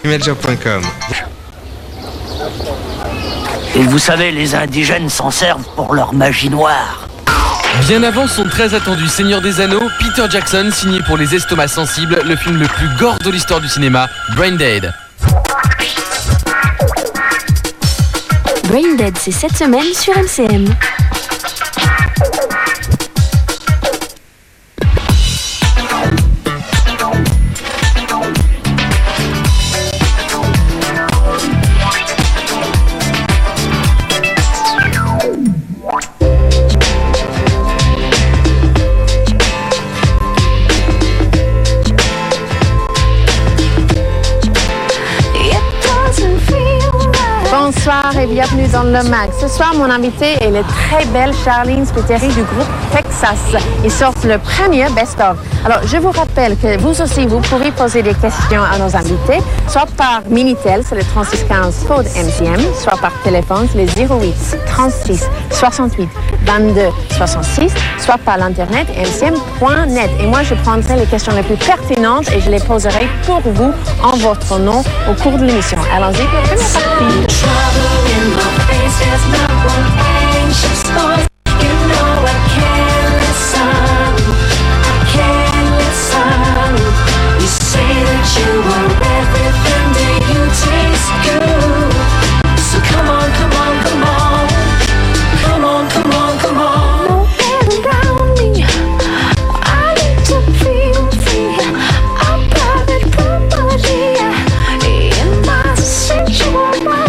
imager.com. Et vous savez, les indigènes s'en servent pour leur magie noire. Bien avant son très attendu Seigneur des Anneaux, Peter Jackson signait pour Les Estomacs Sensibles le film le plus gore de l'histoire du cinéma, Brain Dead. Brain Dead, c'est cette semaine sur MCM. Bonsoir et bienvenue dans le MAG. Ce soir, mon invité est la très belle Charlene Spiteri du groupe Texas. Ils sortent le premier best-of. Alors, je vous rappelle que vous aussi, vous pourrez poser des questions à nos invités, soit par Minitel, c'est le 3615 code MCM, soit par téléphone, c'est le 08 36 68 22 66, soit par l'internet mcm.net. Et moi, je prendrai les questions les plus pertinentes et je les poserai pour vous en votre nom au cours de l'émission. Allons-y pour la première partie. In my face, there's not one anxious thought. You know I can't listen. You say that you are everything. Do you taste good? So come on, come on, come on. Come on, come on, come on. No air around me. I need to feel free. I'm private property in my sensual mind.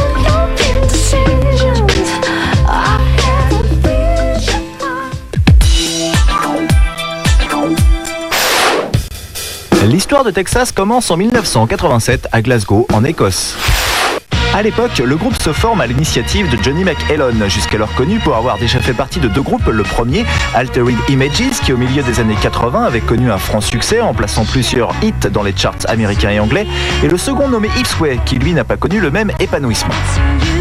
L'histoire de Texas commence en 1987 à Glasgow, en Écosse. À l'époque, le groupe se forme à l'initiative de Johnny McElhone, jusqu'alors connu pour avoir déjà fait partie de deux groupes. Le premier, Altered Images, qui au milieu des années 80 avait connu un franc succès en plaçant plusieurs hits dans les charts américains et anglais, et le second nommé Ipsway, qui lui n'a pas connu le même épanouissement.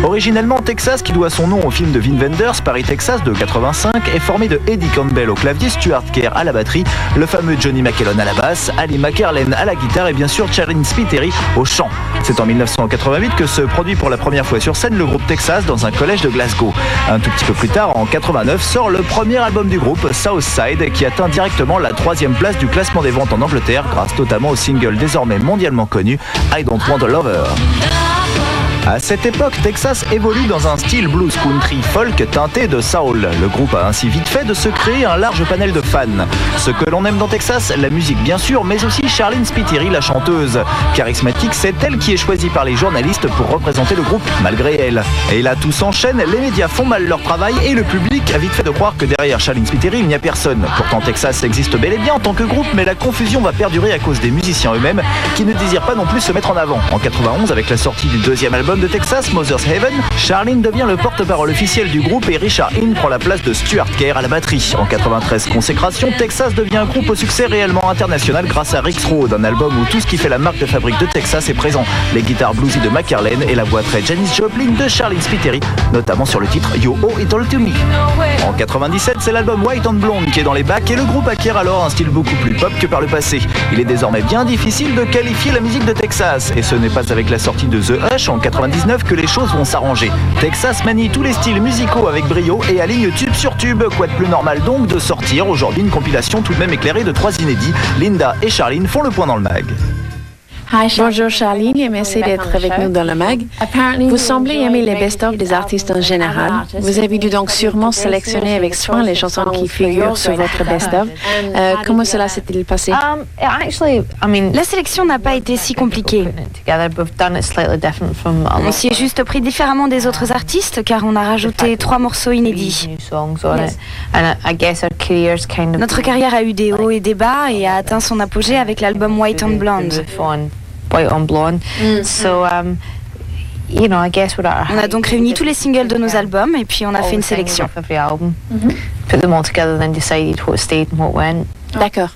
Originellement Texas, qui doit son nom au film de Wim Wenders, Paris Texas de 85, est formé de Eddie Campbell au clavier, Stuart Kerr à la batterie, le fameux Johnny McElhone à la basse, Ali McCarlane à la guitare et bien sûr Charlene Spiteri au chant. C'est en 1988 que se produit pour la première fois sur scène le groupe Texas dans un collège de Glasgow. Un tout petit peu plus tard, en 89, sort le premier album du groupe, Southside, qui atteint directement la 3e place du classement des ventes en Angleterre, grâce notamment au single désormais mondialement connu I Don't Want a Lover. À cette époque, Texas évolue dans un style blues country folk teinté de soul. Le groupe a ainsi vite fait de se créer un large panel de fans. Ce que l'on aime dans Texas, la musique bien sûr, mais aussi Charlene Spiteri, la chanteuse. Charismatique, c'est elle qui est choisie par les journalistes pour représenter le groupe malgré elle. Et là, tout s'enchaîne, les médias font mal leur travail et le public a vite fait de croire que derrière Charlene Spiteri, il n'y a personne. Pourtant, Texas existe bel et bien en tant que groupe, mais la confusion va perdurer à cause des musiciens eux-mêmes qui ne désirent pas non plus se mettre en avant. En 91, avec la sortie du deuxième album de Texas, Mother's Heaven, Charlene devient le porte-parole officiel du groupe et Richard Hinn prend la place de Stuart Kerr à la batterie. En 93, consécration, Texas devient un groupe au succès réellement international grâce à Rick's Road, un album où tout ce qui fait la marque de fabrique de Texas est présent. Les guitares bluesy de McCarlane et la voix très Janis Joplin de Charlene Spiteri, notamment sur le titre You Owe It All To Me. En 97, c'est l'album White on Blonde qui est dans les bacs et le groupe acquiert alors un style beaucoup plus pop que par le passé. Il est désormais bien difficile de qualifier la musique de Texas et ce n'est pas avec la sortie de The Hush en 99 que les choses vont s'arranger. Texas manie tous les styles musicaux avec brio et aligne tube sur tube. Quoi de plus normal donc de sortir aujourd'hui une compilation tout de même éclairée de 3 inédits. Linda et Charlene font le point dans le mag. Bonjour Charlene et merci d'être avec nous dans le MAG. Vous semblez aimer les best-of des artistes en général. Vous avez dû donc sûrement sélectionner avec soin les chansons qui figurent sur votre best-of. Comment cela s'est-il passé? La sélection n'a pas été si compliquée. On s'y est juste pris différemment des autres artistes car on a rajouté 3 morceaux inédits. Notre carrière a eu des hauts et des bas et a atteint son apogée avec l'album White on Blonde. On a donc réuni tous les singles de nos albums et puis on a fait une sélection. D'accord.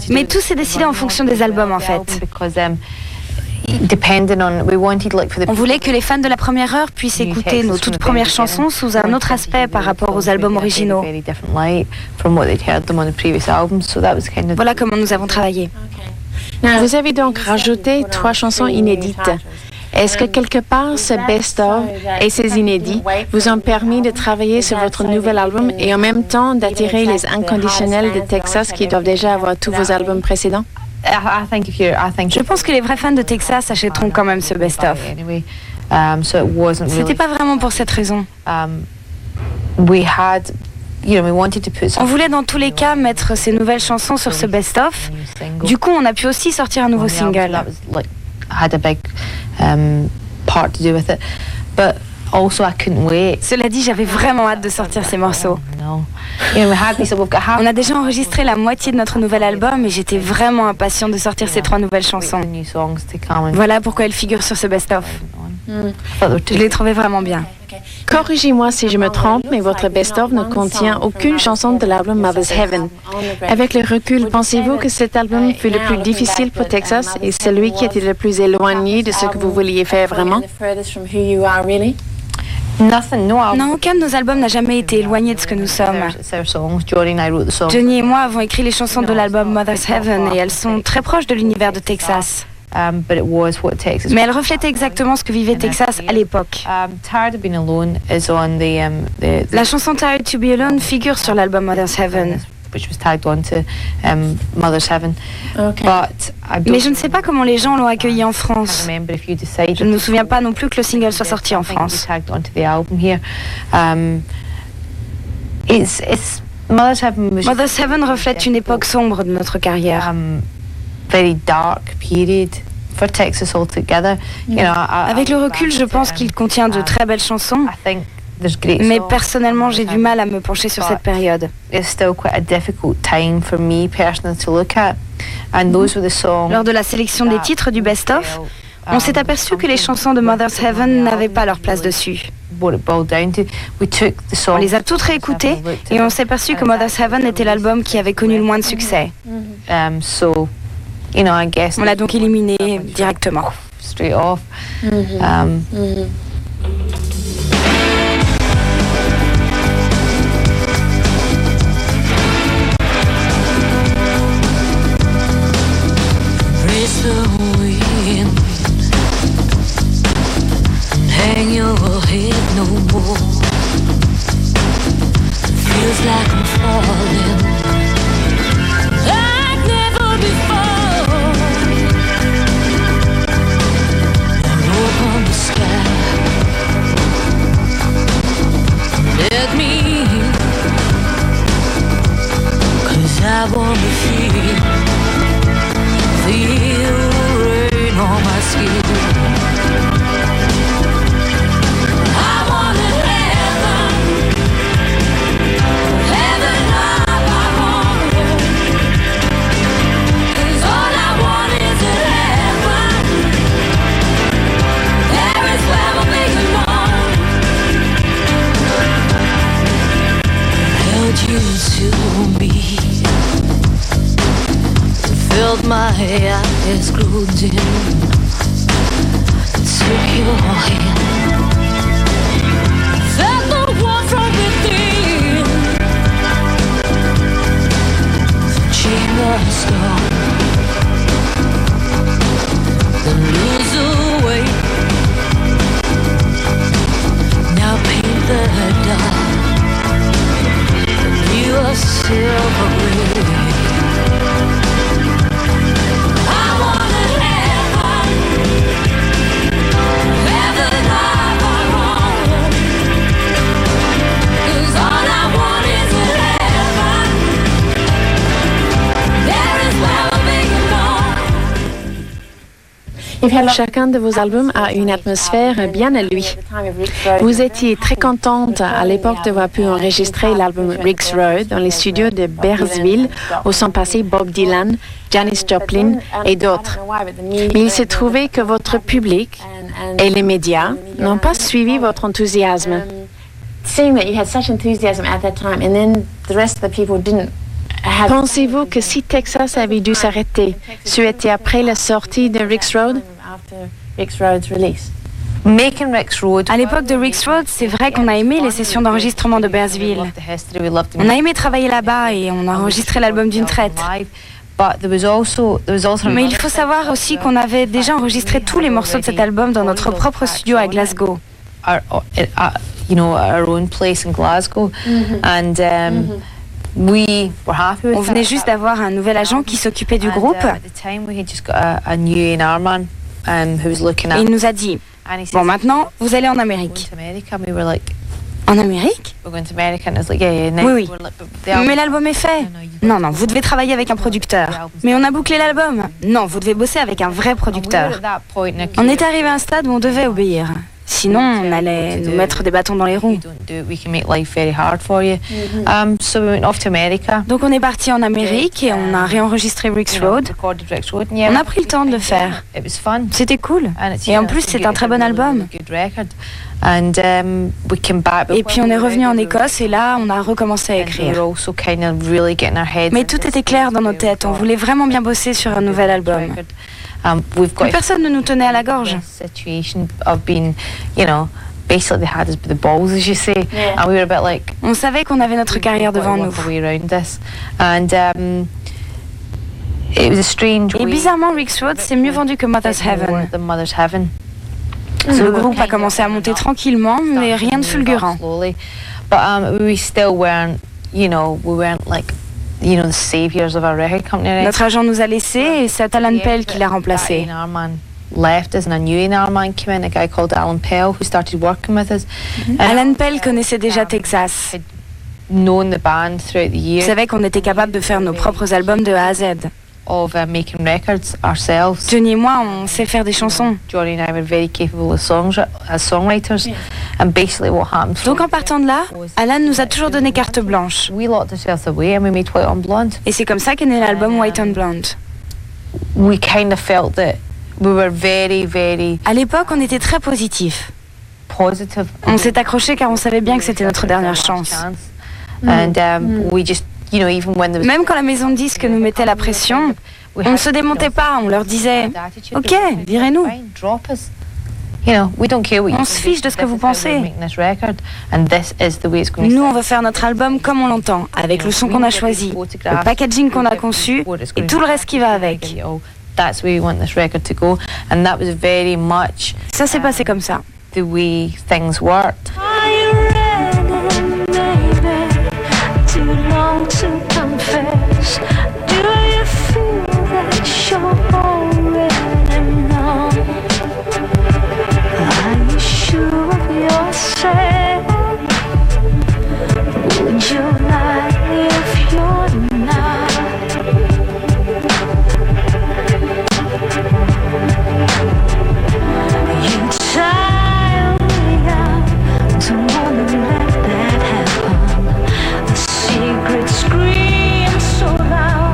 Mais tout s'est décidé en fonction des albums en fait. On voulait que les fans de la première heure puissent écouter nos toutes premières chansons sous un autre aspect par rapport aux albums originaux. Voilà comment nous avons travaillé. Vous avez donc rajouté 3 chansons inédites. Est-ce que quelque part, ce best-of et ces inédits vous ont permis de travailler sur votre nouvel album et en même temps d'attirer les inconditionnels de Texas qui doivent déjà avoir tous vos albums précédents? Je pense que les vrais fans de Texas achèteront quand même ce best-of. C'était pas vraiment pour cette raison. On voulait dans tous les cas mettre ces nouvelles chansons sur ce best-of. Du coup, on a pu aussi sortir un nouveau single. Cela dit, j'avais vraiment hâte de sortir ces morceaux. On a déjà enregistré la moitié de notre nouvel album et j'étais vraiment impatient de sortir ces 3 nouvelles chansons. Voilà pourquoi elles figurent sur ce best-of. Je les trouvais vraiment bien. Corrigez-moi si je me trompe, mais votre best-of ne contient aucune chanson de l'album Mother's Heaven. Avec le recul, pensez-vous que cet album fut le plus difficile pour Texas et celui qui était le plus éloigné de ce que vous vouliez faire vraiment? Non, aucun de nos albums n'a jamais été éloigné de ce que nous sommes. Johnny et moi avons écrit les chansons de l'album Mother's Heaven et elles sont très proches de l'univers de Texas. Mais elle reflétait exactement ce que vivait Texas à l'époque. La chanson Tired to Be Alone figure sur l'album Mother's Heaven. Mais je ne sais pas comment les gens l'ont accueilli en France. Je ne me souviens pas non plus que le single soit sorti en France. Mother's Heaven reflète une époque sombre de notre carrière. Avec le recul, je pense qu'il contient de très belles chansons, mais personnellement, j'ai du mal à me pencher sur cette période. Lors de la sélection des titres du best-of, on s'est aperçu que les chansons de Mother's Heaven n'avaient pas leur place dessus. On les a toutes réécoutées et on s'est aperçu que Mother's Heaven était l'album qui avait connu le moins de succès. On l'a donc éliminé directement. Raise the wind, hang your head no more. Feels like I'm falling like never before. Open the sky, let me in, 'cause I wanna feel rain on my skin. I wanted heaven, heaven up I wanted. 'Cause all I want is heaven. There is where we belong. Held you to me, felt my eyes glued in, took your hand, felt the warmth from within. The chamber's gone, then lose away. Now paint the dark, you are silver gray. Chacun de vos albums a une atmosphère bien à lui. Vous étiez très contente à l'époque d'avoir pu enregistrer l'album Rick's Road dans les studios de Bearsville où sont passés Bob Dylan, Janis Joplin et d'autres. Mais il s'est trouvé que votre public et les médias n'ont pas suivi votre enthousiasme. Seeing that you had such enthusiasm at that time and then the rest of the people didn't. Pensez-vous que si Texas avait dû s'arrêter, ce était après la sortie de Rick's Road? À l'époque de Rick's Road, c'est vrai qu'on a aimé les sessions d'enregistrement de Bearsville. On a aimé travailler là-bas et on a enregistré l'album d'une traite. Mais il faut savoir aussi qu'on avait déjà enregistré tous les morceaux de cet album dans notre propre studio à Glasgow. Our own place in Glasgow. And we were happy with On venait juste d'avoir un nouvel agent qui s'occupait du groupe. At the time, we had just got a new A&R man who was looking Et at. il nous a dit, And he said, bon maintenant, vous allez en "We're Amérique. going to America." And we were like, En Amérique? "We're going to America." And I was like, "Yeah, yeah." Oui, oui. We're like, "But the album- Mais l'album est fait. Non, non, vous devez travailler avec un producteur. Mais on a bouclé l'album. Non, vous devez bosser avec un vrai And we were producteur. at that point in our On career, est arrivé à un stade où on devait obéir. Sinon, on allait nous mettre des bâtons dans les if roues. you don't do it, we can make life very hard for you. So we went off to America. Donc on est parti en Amérique et on a réenregistré Ricks Road. Recorded Rick's Road. And yeah, On a pris le temps de le faire. It was fun. C'était cool. And it's- Et en yeah, plus, it's c'est good- un très bon it's a really, album. really good record. And we came back. Et puis on est revenu en Écosse et là, on a recommencé à écrire. Mais tout était clair dans nos têtes. On voulait vraiment bien bosser sur un nouvel album. Mais personne ne nous tenait à la gorge. Basically, they had us by the balls, as you say, and we were a bit like, On savait qu'on avait notre carrière devant nous. work our way around this, and it was a strange. Et bizarrement, Ricks Road s'est mieux vendu que Mother's Heaven. The Mother's Heaven. Le groupe a commencé à monter tranquillement, mais rien de fulgurant. Slowly, but we still weren't, we weren't like, the saviors of our record company. Right? Notre agent nous a laissés et c'est Alan Pell qui l'a remplacé. That A&R man left us, and a new A&R man came in, a guy called Alan Pell, who started working with us. Alan Pell connaissait déjà Texas. Had known the band throughout the Il years savait qu'on était capable de faire nos propres albums de A à Z. of making records ourselves. Johnny et moi, on sait faire des chansons. Johnny and I were very capable as songwriters, and basically what happened. Donc en partant de là, Alan nous a toujours donné carte blanche. We locked ourselves away and we made White on Blonde. Et c'est comme ça qu'est né l'album White on Blonde. We kind of felt that we were very, very À l'époque, on était très positif. positive. On s'est accroché car on savait bien que c'était notre dernière chance. And we just, even when there was Même quand la maison de disques nous mettait la pression, on ne se démontait pas, on leur disait « Ok, virez-nous ». On se fiche de ce que vous pensez. Nous, on veut faire notre album comme on l'entend, avec le son qu'on a choisi, le packaging qu'on a conçu et tout le reste qui va avec. That's where we want this record to go, and that was very much Ça s'est passé comme ça. the way things worked. Are you ready, baby? Too long to confess. Do you feel that you're already know? Are you sure of yourself? Would you lie if you're not? You tire me out. Don't wanna let that happen. The secret screams so loud.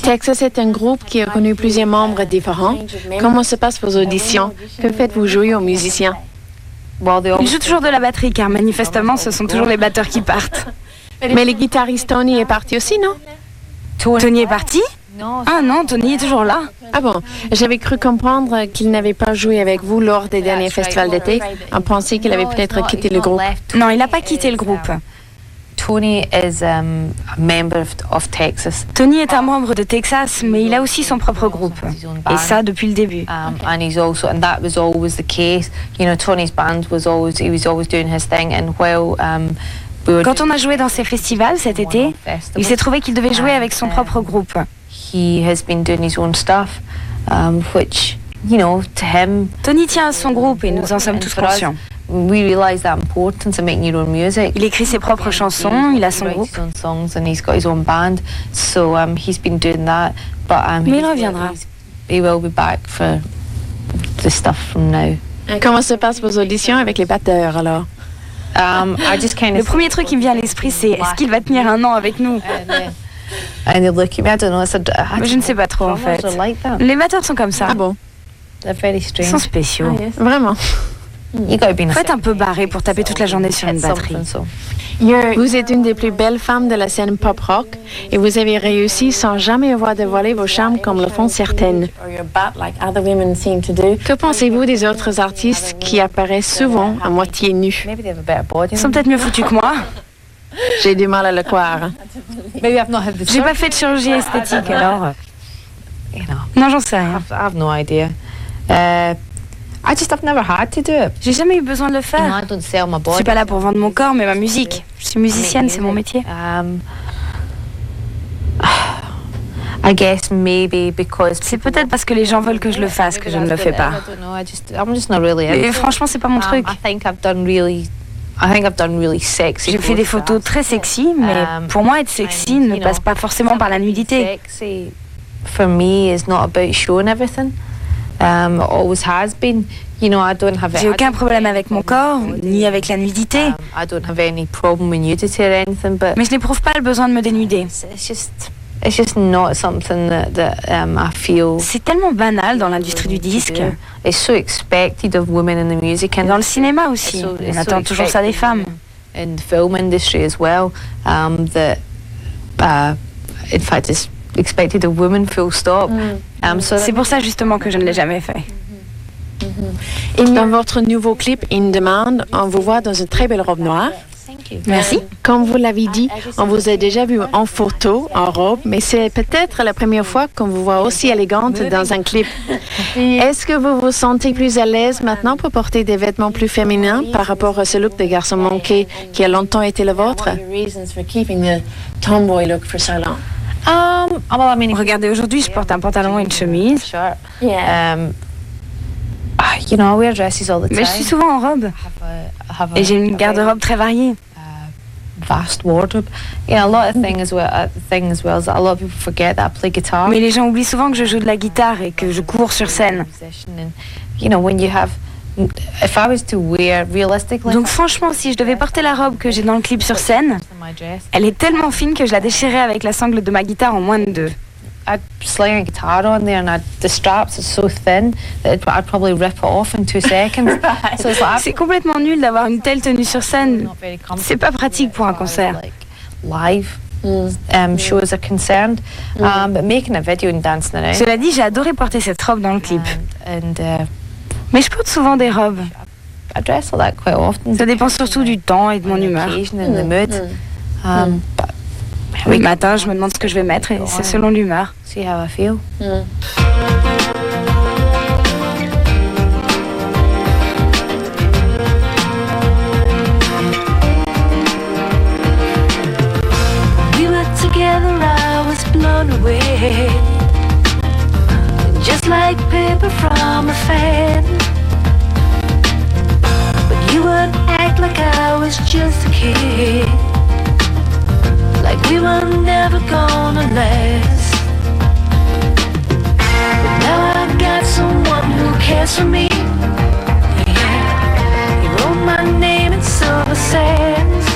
Texas est un groupe qui a connu plusieurs membres différents. Comment se passent vos auditions? Que faites-vous jouer aux musiciens? Il joue toujours de la batterie car manifestement ce sont toujours les batteurs qui partent. Mais le guitariste Tony est parti aussi, non? Tony est parti? Ah non, Tony est toujours là. Ah bon, j'avais cru comprendre qu'il n'avait pas joué avec vous lors des derniers festivals d'été. On pensait qu'il avait peut-être quitté le groupe. Non, il n'a pas quitté le groupe. Tony is a member of Texas. Tony est un membre de Texas, mais il a aussi son propre groupe. Et ça depuis le début. And that was always the case. You know, Tony's band was always doing his thing, and quand on a joué dans ces festivals cet été, il s'est trouvé qu'il devait jouer avec son propre groupe. He has been doing his own stuff, which, you know, to him. Tony tient à son groupe et nous en sommes tous conscients. We realize that importance of making your own music. Il écrit ses propres chansons, il a son groupe. He writes his own songs and he's got his own band. So he's been doing that, but mais il reviendra. He will be back for the stuff from now. Comment se passent vos auditions avec les batteurs alors? Le premier truc qui me vient à l'esprit, c'est est-ce qu'il va tenir un an avec nous? And they look at me, I don't know. Mais je ne sais pas trop en fait. Les batteurs sont comme ça. Ah bon? Ils sont spéciaux. Ah, yes. Vraiment. Faut être un peu barré pour taper toute la journée sur une batterie. Vous êtes une des plus belles femmes de la scène pop-rock et vous avez réussi sans jamais avoir dévoilé vos charmes comme le font certaines. Que pensez-vous des autres artistes qui apparaissent souvent à moitié nus? Ils sont peut-être mieux foutus que moi. J'ai du mal à le croire. J'ai pas fait de chirurgie esthétique alors. Non, j'en sais rien. I have no idea. I've never had to do it. J'ai jamais eu besoin de le faire. I don't sell my body. Je suis pas là pour vendre mon corps, mais ma musique. Je suis musicienne, c'est mon métier. I guess maybe because c'est peut-être parce que les gens veulent que je le fasse que je ne le fais pas. I'm just not really. Et franchement, c'est pas mon truc. I think I've done really sexy. J'ai fait des photos très sexy, mais pour moi, être sexy ne passe pas forcément par la nudité. Sexy, for me, is not about showing everything. Always has been. You know, I don't have. J'ai aucun problème avec mon corps, ni avec la nudité. I don't have any problem with nudity or anything, but. Mais je n'éprouve pas le besoin de me dénuder. It's just not something that I feel. C'est tellement banal dans l'industrie du disque. It's so expected of women in the music and dans le cinéma aussi. On attend toujours ça des femmes. In the film industry as well, that in fact it's expected of women, full stop. C'est pour ça justement que je ne l'ai jamais fait. Dans votre nouveau clip In Demand, on vous voit dans une très belle robe noire. Merci. Comme vous l'avez dit, on vous a déjà vu en photo, en robe, mais c'est peut-être la première fois qu'on vous voit aussi élégante dans un clip. Est-ce que vous vous sentez plus à l'aise maintenant pour porter des vêtements plus féminins par rapport à ce look de garçon manqué qui a longtemps été le vôtre? Regardez, aujourd'hui, je porte un pantalon et une chemise. You know, I wear dresses all the time. Mais je suis souvent en robe. Et j'ai une garde-robe très variée. Vast wardrobe. You know, a lot of things as well is that a lot of people forget that I play guitar. Mais les gens oublient souvent que je joue de la guitare et que je cours sur scène. You know, when you have, if I was to wear realistically. Donc franchement, si je devais porter la robe que j'ai dans le clip sur scène, elle est tellement fine que je la déchirerais avec la sangle de ma guitare en moins de 2. I'd sling a guitar on there and the straps are so thin that I'd probably rip it off in 2 seconds. So it's like, c'est complètement nul d'avoir une telle tenue sur scène. C'est pas pratique pour un concert. Live shows are concerned, but making a video and dancing around. Cela dit, j'ai adoré porter cette robe dans le clip. Mais je porte souvent des robes. I dress like that quite often. Ça dépend surtout du temps et de mon humeur. The mood. Le matin, je me demande ce que je vais mettre et c'est selon l'humeur. See how I feel. We were together, I was blown away. Just like paper from a fan. But you would act like I was just a kid. Like we were never gonna last. But now I got someone who cares for me. Yeah, he wrote my name in silver sands.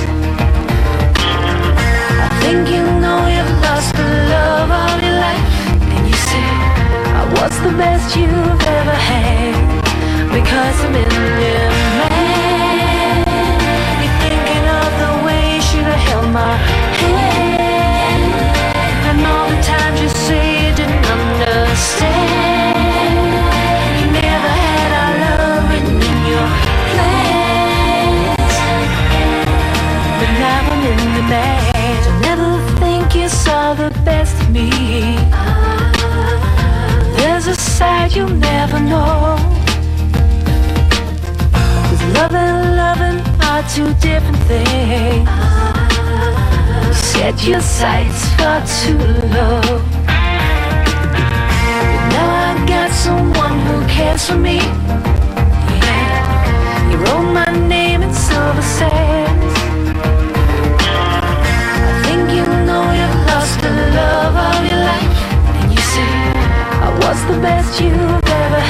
I think you know you've lost the love of your life. 'cause I'm in demand. You're thinking of the way you should have held my hand, and all the times you say you didn't understand. You never had our love written in your plans, but now I'm in demand. I never think you saw the best of me. There's a side you'll never know, 'cause love and loving are two different things. You set your sights far too low, but now I got someone who cares for me. Yeah. You wrote my name in silver sands. I think you know you've lost the love of your life, and you say I was the best you've ever